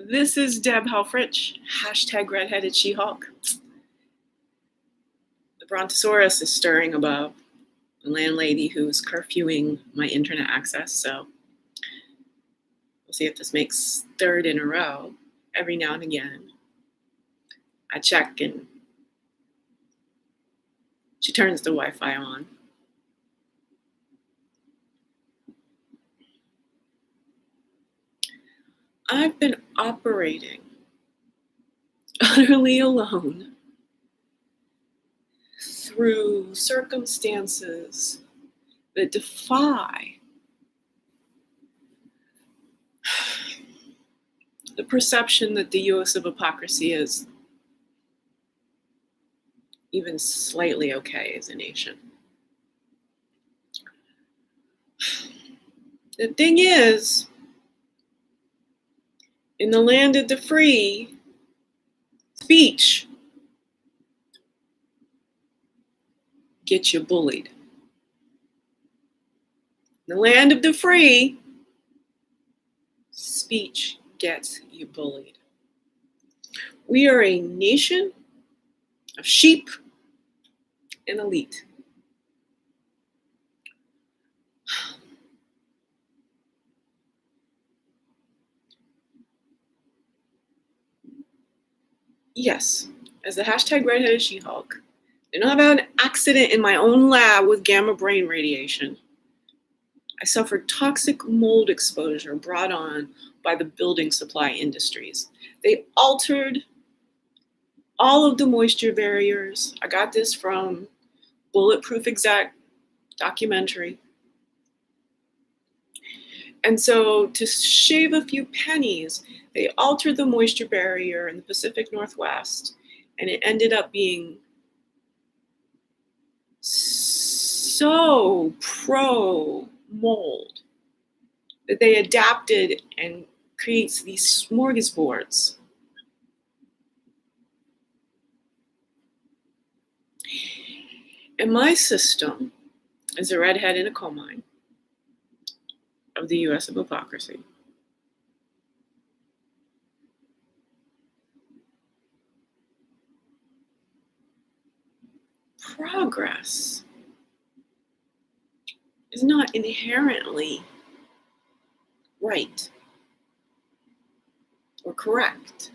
This is Deb Helfrich, hashtag redheaded She-Hulk. The Brontosaurus is stirring above. The landlady who's curfewing my internet access, so we'll see if this makes third in a row. Every now and again, I check and she turns the Wi-Fi on. I've been operating utterly alone through circumstances that defy the perception that the US of hypocrisy is even slightly okay as a nation. The thing is, in the land of the free, speech gets you bullied. In the land of the free, speech gets you bullied. We are a nation of sheep and elite. Yes, as the hashtag redheaded She-Hulk, I know about an accident in my own lab with gamma brain radiation. I suffered toxic mold exposure brought on by the building supply industries. They altered all of the moisture barriers. I got this from Bulletproof Exec documentary. And so to shave a few pennies, they altered the moisture barrier in the Pacific Northwest, and it ended up being so pro-mold that they adapted and creates these smorgasbords. And my system is a redhead in a coal mine of the US of hypocrisy. Progress is not inherently right or correct.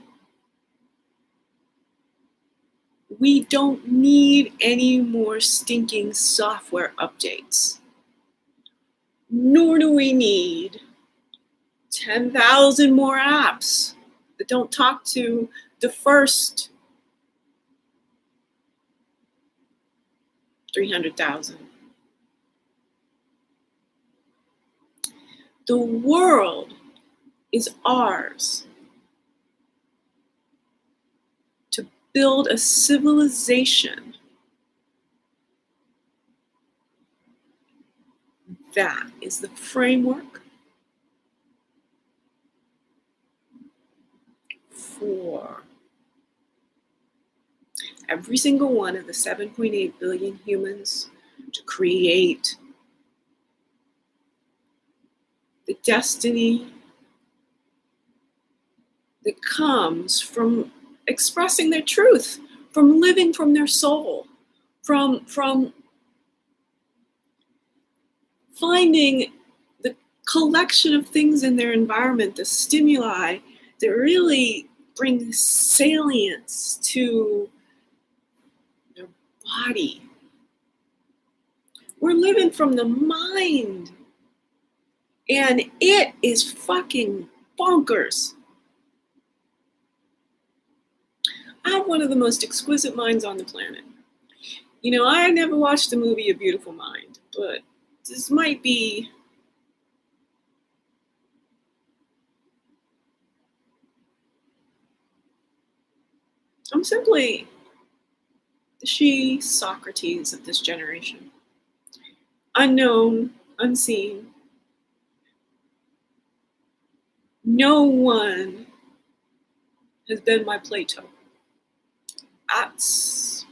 We don't need any more stinking software updates. Nor do we need 10,000 more apps that don't talk to the first 300,000. The world is ours to build a civilization that is the framework for every single one of the 7.8 billion humans to create the destiny that comes from expressing their truth, from living from their soul, from finding the collection of things in their environment, the stimuli that really bring salience to their body. We're living from the mind, and it is fucking bonkers. I have one of the most exquisite minds on the planet. You know, I never watched the movie A Beautiful Mind, but this might be I'm simply the she Socrates of this generation. Unknown, unseen. No one has been my Plato. That's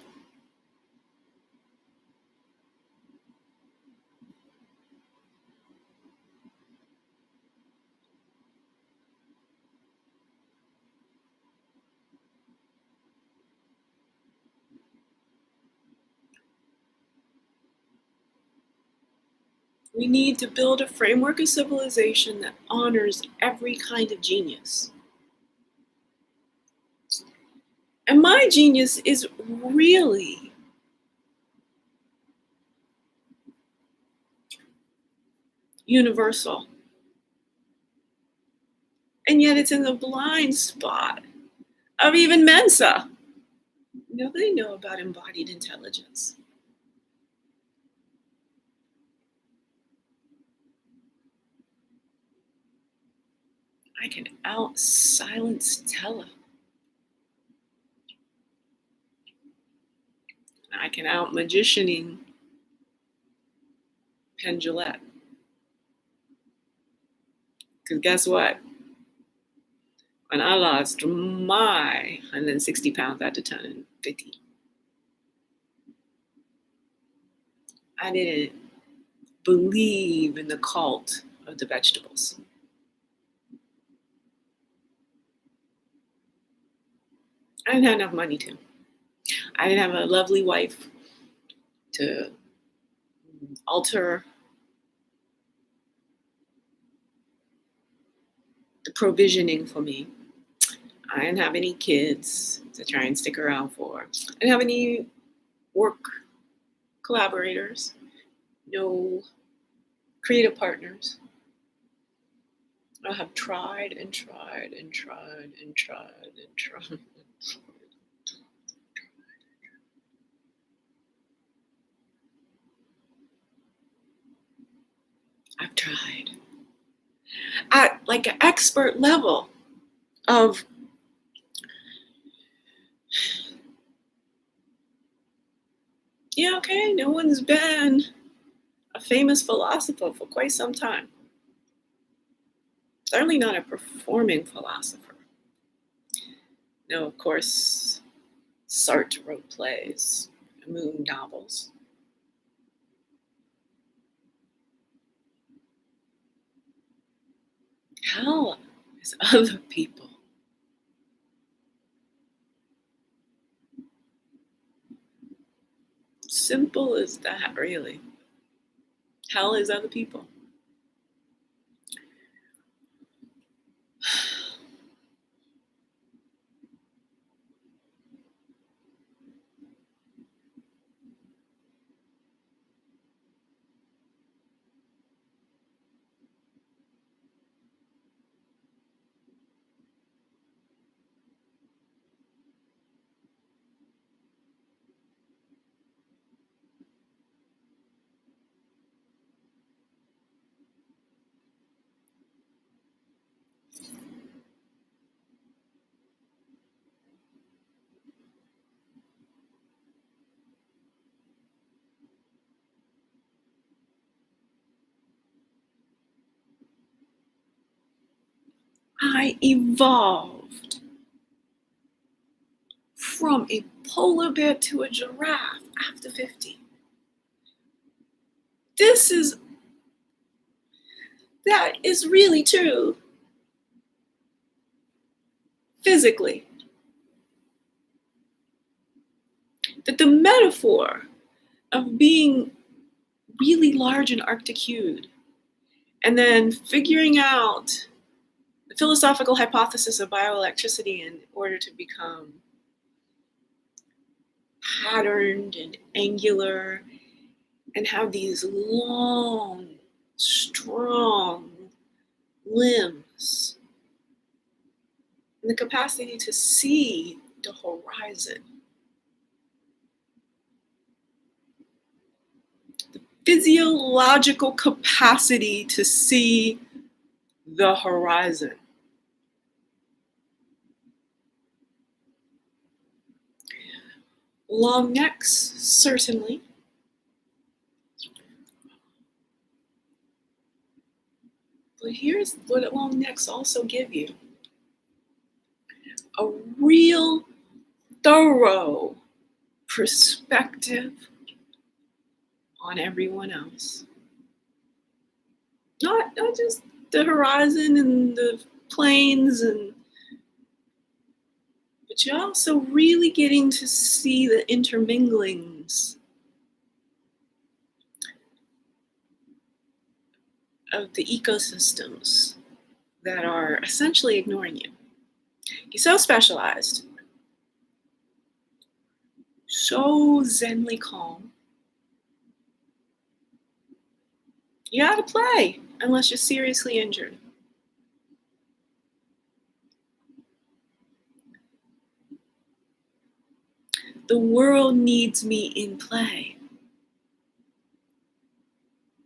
We need to build a framework of civilization that honors every kind of genius. And my genius is really universal. And yet it's in the blind spot of even Mensa. Nobody know about embodied intelligence. I can out-silence Tella. I can out-magicianing Pendulette. Because guess what? When I lost my 160 pounds after turning 50, I didn't believe in the cult of the vegetables. I didn't have enough money to. I didn't have a lovely wife to alter the provisioning for me. I didn't have any kids to try and stick around for. I didn't have any work collaborators, no creative partners. I have tried and tried and tried and tried and tried. I've tried at like an expert level of yeah, okay, no one's been a famous philosopher for quite some time. Certainly not a performing philosopher. No, of course, Sartre wrote plays, Moon novels. Hell is other people. Simple as that, really. Hell is other people. I evolved from a polar bear to a giraffe after 50. That is really true. Physically. That the metaphor of being really large and arctic-hued and then figuring out the philosophical hypothesis of bioelectricity in order to become patterned and angular and have these long, strong limbs and the capacity to see the horizon. The physiological capacity to see the horizon. Long necks, certainly. But here's what long necks also give you. A real thorough perspective on everyone else. Not just the horizon and the plains, but you're also really getting to see the interminglings of the ecosystems that are essentially ignoring you. You're so specialized, so zenly calm. You gotta play unless you're seriously injured. The world needs me in play,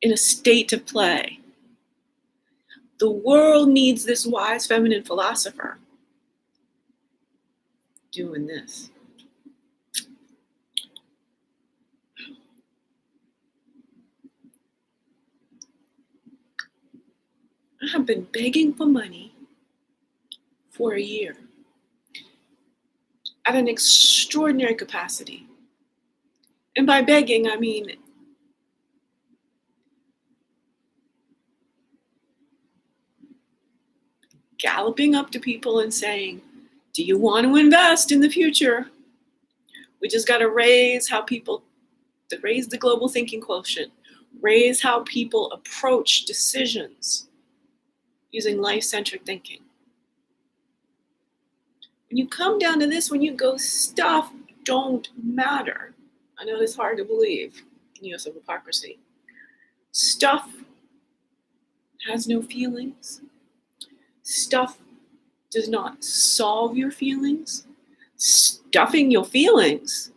in a state of play. The world needs this wise feminine philosopher doing this. I have been begging for money for a year at an extraordinary capacity. And by begging, I mean galloping up to people and saying, do you want to invest in the future? We just got to raise the global thinking quotient, raise how people approach decisions using life-centric thinking. When you come down to this, when you go, stuff don't matter. I know it's hard to believe in years of hypocrisy. Stuff has no feelings. Stuff does not solve your feelings. Stuffing your feelings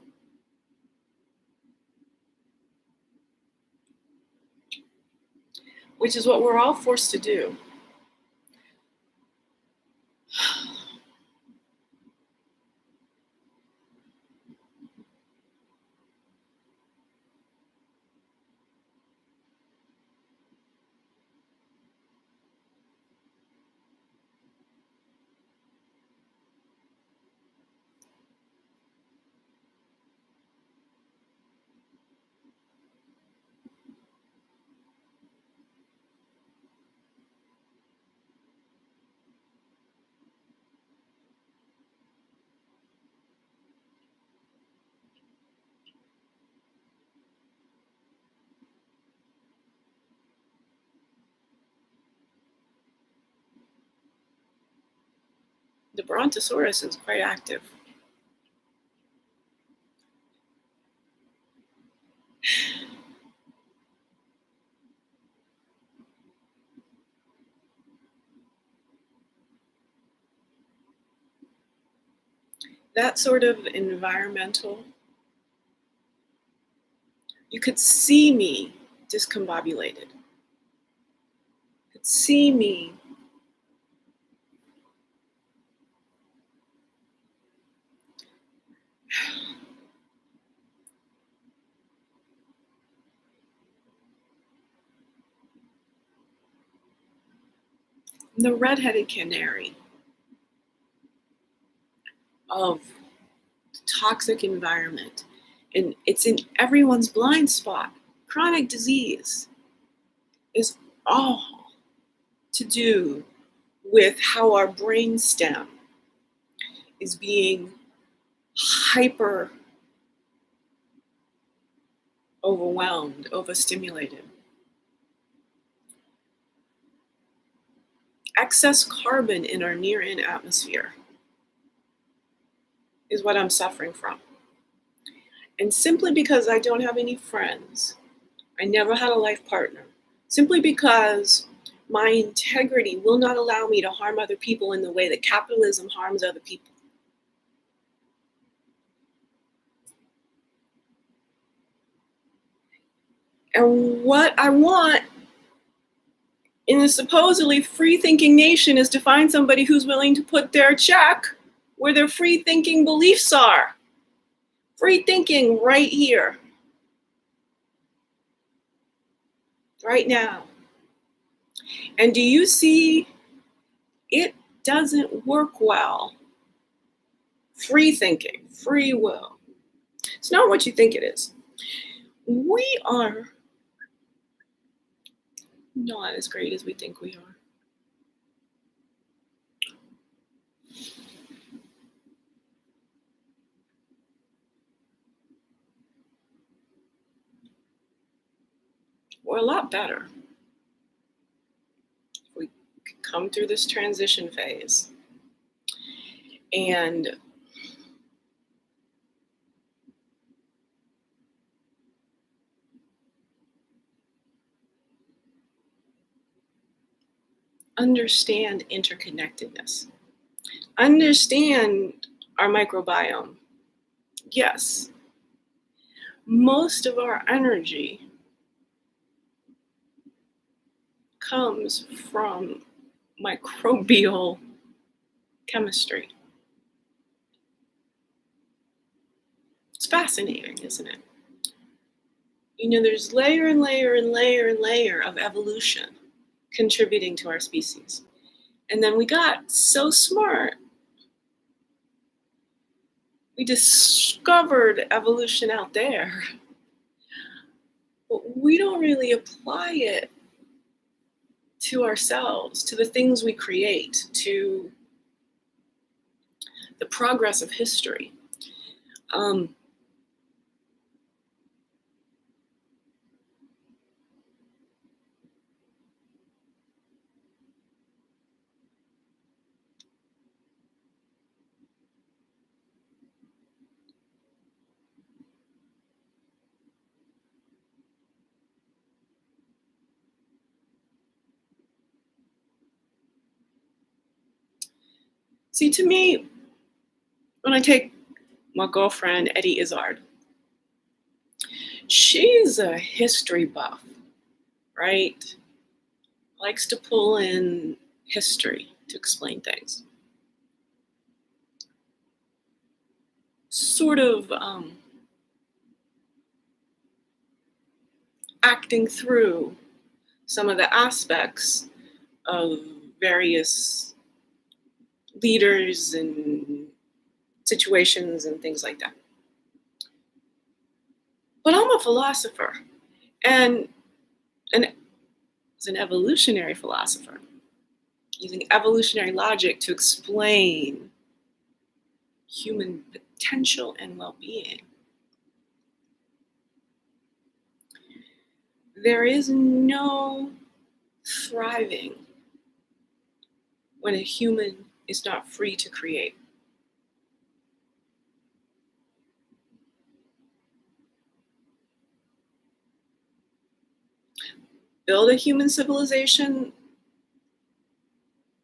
which is what we're all forced to do. The Brontosaurus is quite active. That sort of environmental, you could see me discombobulated. You could see me the redheaded canary of the toxic environment. And it's in everyone's blind spot. Chronic disease is all to do with how our brainstem is being hyper overwhelmed, overstimulated. Excess carbon in our near-in atmosphere is what I'm suffering from. And simply because I don't have any friends, I never had a life partner, simply because my integrity will not allow me to harm other people in the way that capitalism harms other people. And what I want in a supposedly free-thinking nation is to find somebody who's willing to put their check where their free-thinking beliefs are. Free thinking right here, right now. And do you see, it doesn't work well. Free thinking, free will. It's not what you think it is. We are not as great as we think we are. We're a lot better. come through this transition phase and understand interconnectedness, understand our microbiome. Yes, most of our energy comes from microbial chemistry. It's fascinating, isn't it? You know, there's layer and layer and layer and layer of evolution contributing to our species. And then we got so smart, we discovered evolution out there, but we don't really apply it to ourselves, to the things we create, to the progress of history. See, to me, when I take my girlfriend, Eddie Izzard, she's a history buff, right? Likes to pull in history to explain things. Sort of acting through some of the aspects of various leaders and situations and things like that. But I'm a philosopher, and as an evolutionary philosopher, using evolutionary logic to explain human potential and well-being. There is no thriving when a human is not free to create. Build a human civilization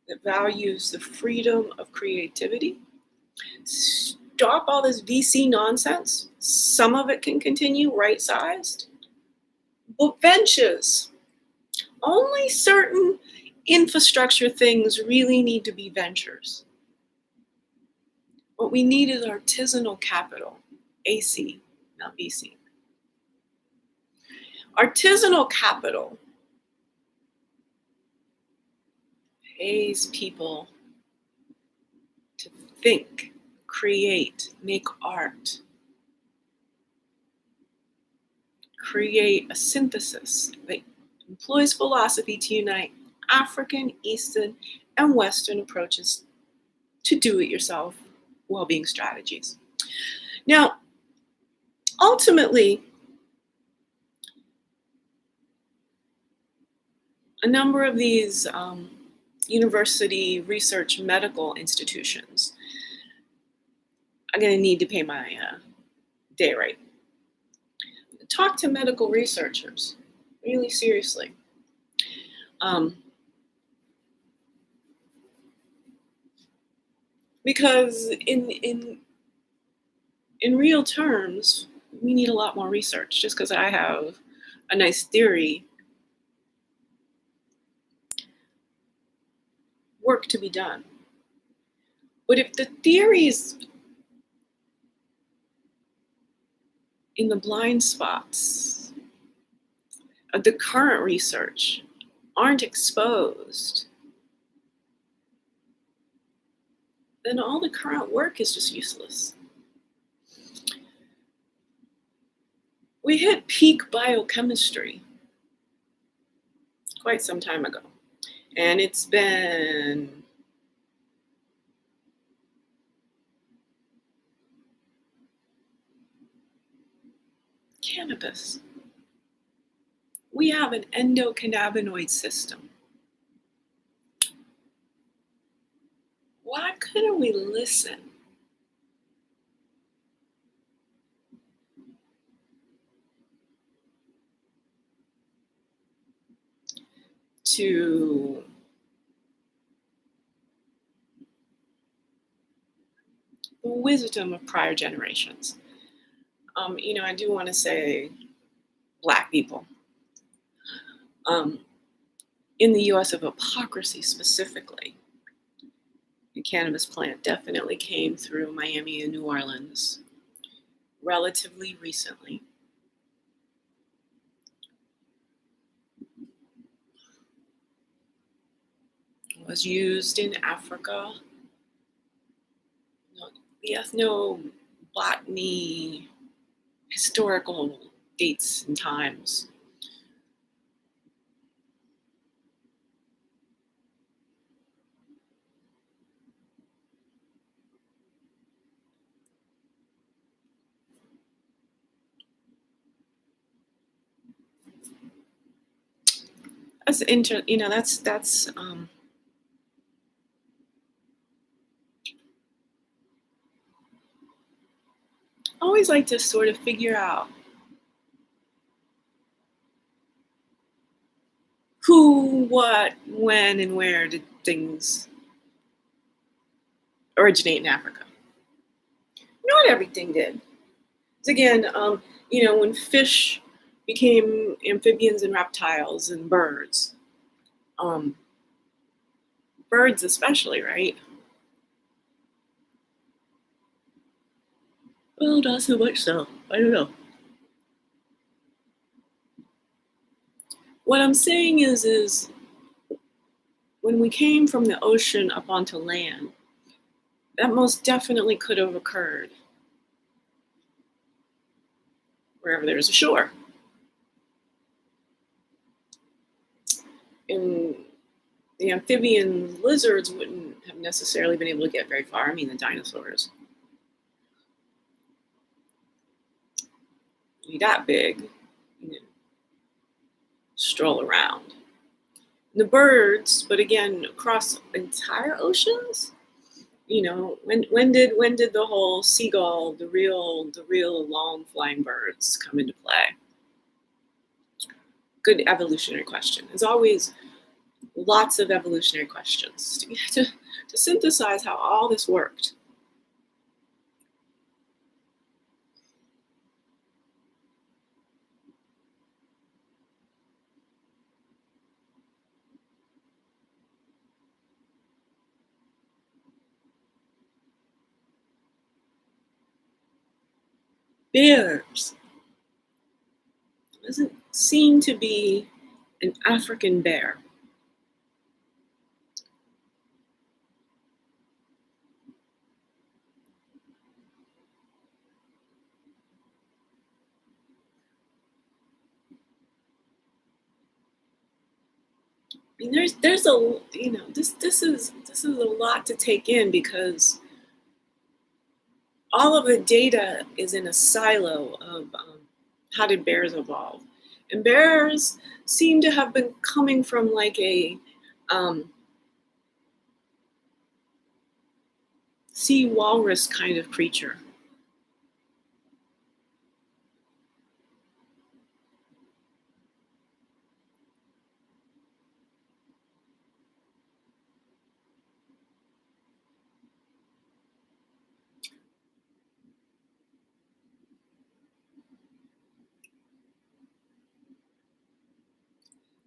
that values the freedom of creativity. Stop all this VC nonsense. Some of it can continue right-sized. But ventures, only certain infrastructure things really need to be ventures. What we need is artisanal capital, AC, not VC. Artisanal capital pays people to think, create, make art, create a synthesis that employs philosophy to unite African, Eastern, and Western approaches to do-it-yourself well-being strategies. Now, ultimately, a number of these university research medical institutions are going to need to pay my day rate. Talk to medical researchers, really seriously. Because in real terms, we need a lot more research. Just because I have a nice theory, work to be done. But if the theories in the blind spots of the current research aren't exposed, then all the current work is just useless. We hit peak biochemistry quite some time ago, and it's been cannabis. We have an endocannabinoid system. couldn't we listen to the wisdom of prior generations? I do want to say Black people. Um, in the US of hypocrisy specifically, the cannabis plant definitely came through Miami and New Orleans relatively recently. It was used in Africa. The ethnobotany, historical dates and times. That's I always like to sort of figure out who, what, when, and where did things originate in Africa. Not everything did. Again, when fish became amphibians and reptiles and birds, birds especially, right? Well, not so much so. I don't know. What I'm saying is when we came from the ocean up onto land, that most definitely could have occurred wherever there's a shore. And the amphibian lizards wouldn't have necessarily been able to get very far. I mean, the dinosaurs. You got big, stroll around. The birds, but again, across entire oceans, when did the whole seagull, the real long flying birds come into play? Good evolutionary question. There's always lots of evolutionary questions to synthesize how all this worked. Bears doesn't seem to be an African bear. I mean, there's a this is a lot to take in because all of the data is in a silo of how did bears evolve, and bears seem to have been coming from like a sea walrus kind of creature.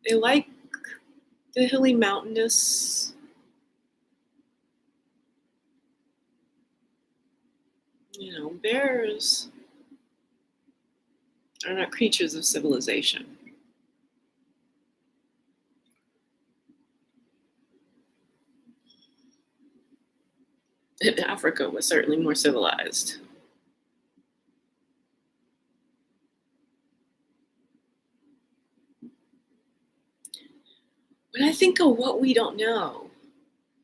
They like the hilly mountainous. Bears are not creatures of civilization. And Africa was certainly more civilized. When I think of what we don't know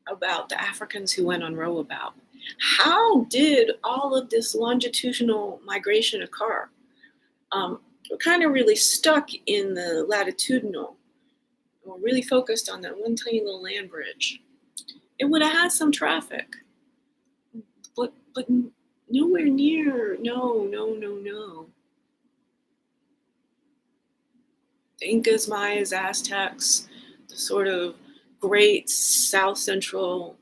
about the Africans who went on rowabout, how did all of this longitudinal migration occur? We're kind of really stuck in the latitudinal. We're really focused on that one tiny little land bridge. It would have had some traffic. but nowhere near. No, no, no, no. The Incas, Mayas, Aztecs, the sort of great South Central,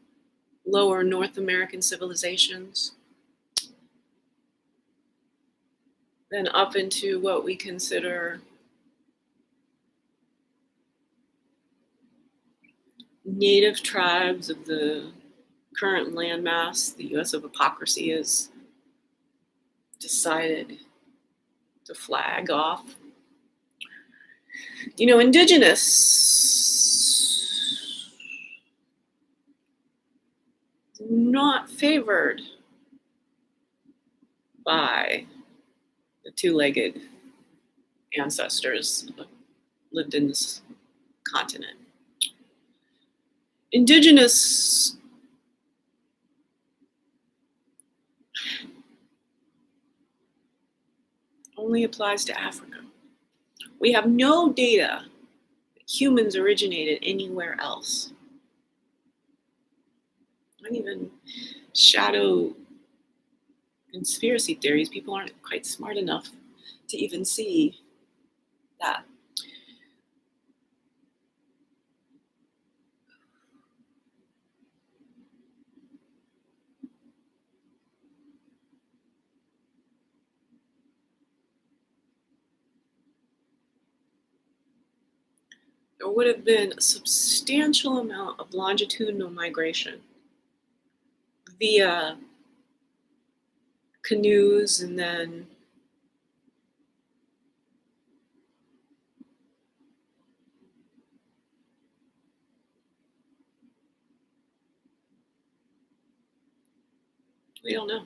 lower North American civilizations, then up into what we consider native tribes of the current landmass the US of Hypocrisy has decided to flag off. You know, indigenous, not favored by the two-legged ancestors that lived in this continent. Indigenous only applies to Africa. We have no data that humans originated anywhere else. Not even shadow conspiracy theories. People aren't quite smart enough to even see that. There would have been a substantial amount of longitudinal migration via canoes and then we don't know.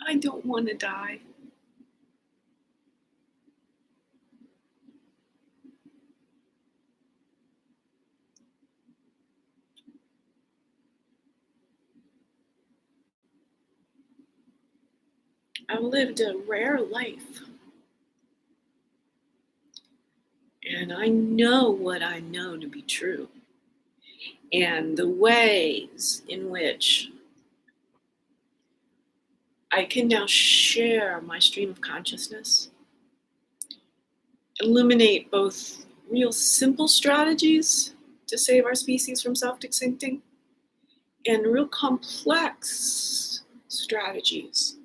I don't want to die. I've lived a rare life. And I know what I know to be true. And the ways in which I can now share my stream of consciousness, illuminate both real simple strategies to save our species from self-extincting and real complex strategies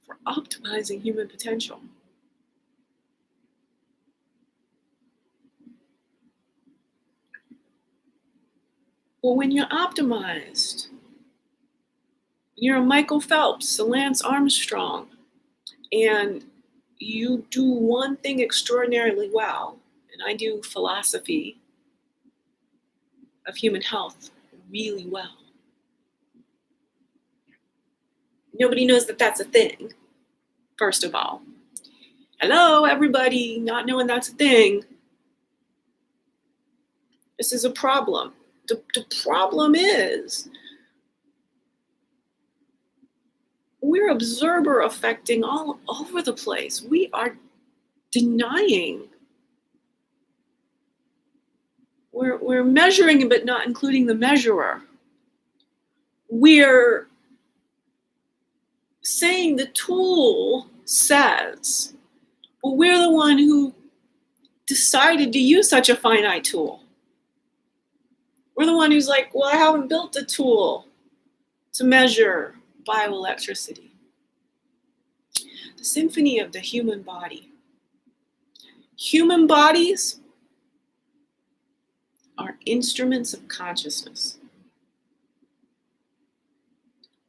for optimizing human potential. Well, when you're optimized, you're a Michael Phelps, a Lance Armstrong, and you do one thing extraordinarily well, and I do philosophy of human health really well. Nobody knows that that's a thing, first of all. Hello, everybody, not knowing that's a thing. This is a problem. The problem is we're observer affecting all over the place. We are denying. We're measuring but not including the measurer. We're saying the tool says But we're the one who decided to use such a finite tool. We're the one who's like, well, I haven't built the tool to measure bioelectricity. The symphony of the human body. Human bodies are instruments of consciousness.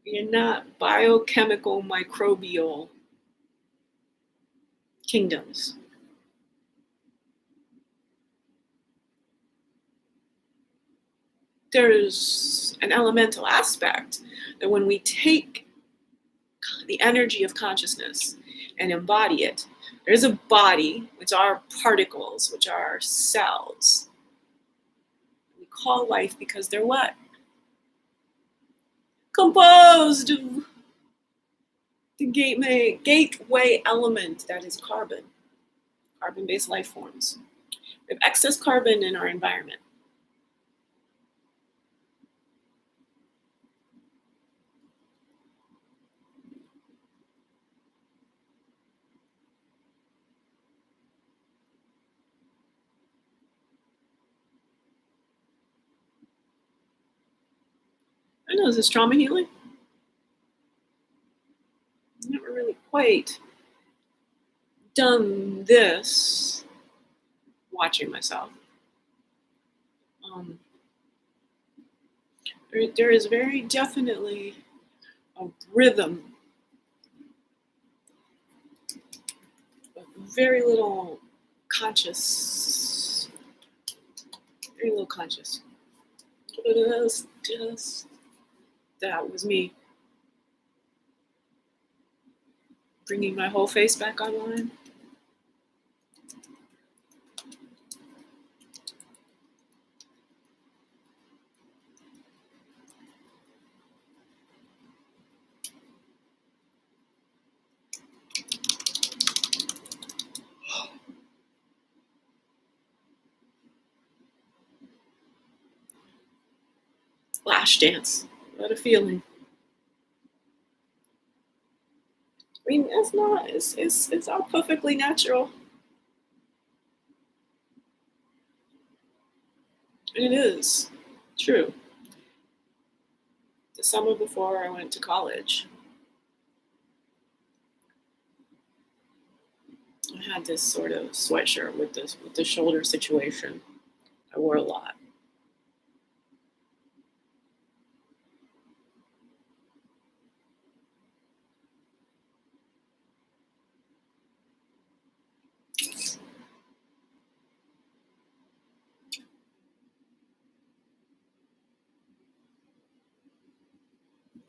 We are not biochemical microbial kingdoms. There's an elemental aspect that when we take the energy of consciousness and embody it, there's a body, which are particles, which are cells. We call life because they're what? Composed of the gateway element that is carbon, carbon-based life forms. We have excess carbon in our environment. I know, is this trauma healing? I've never really quite done this watching myself. There is very definitely a rhythm, but very little conscious, very little conscious. Just that was me bringing my whole face back online. Flash dance. What a feeling. I mean, it's all perfectly natural. And it is true. The summer before I went to college, I had this sort of sweatshirt with the shoulder situation. I wore a lot.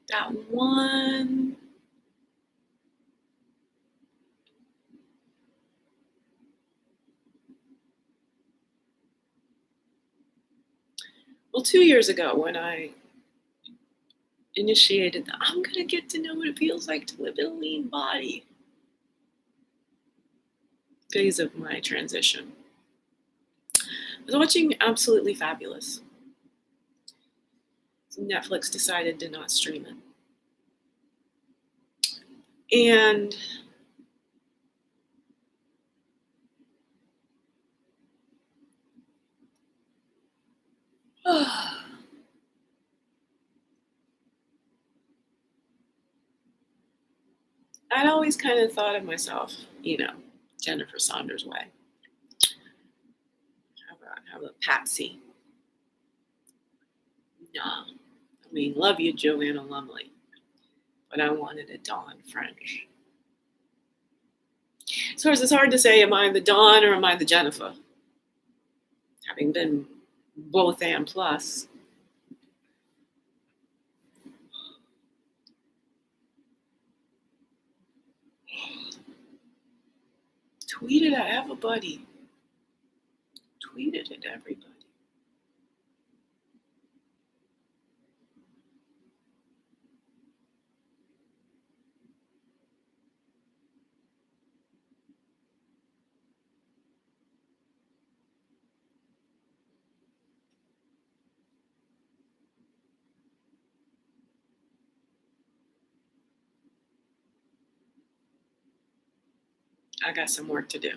That one well, 2 years ago when I initiated the I'm gonna get to know what it feels like to live in a lean body phase of my transition. I was watching Absolutely Fabulous. Netflix decided to not stream it. And I'd always kind of thought of myself, Jennifer Saunders way. Have a patsy. No. I mean, love you, Joanna Lumley. But I wanted a Dawn French. So it's hard to say, am I the Dawn or am I the Jennifer? Having been both and plus. Tweet it at everybody. Tweet it at everybody. I got some work to do.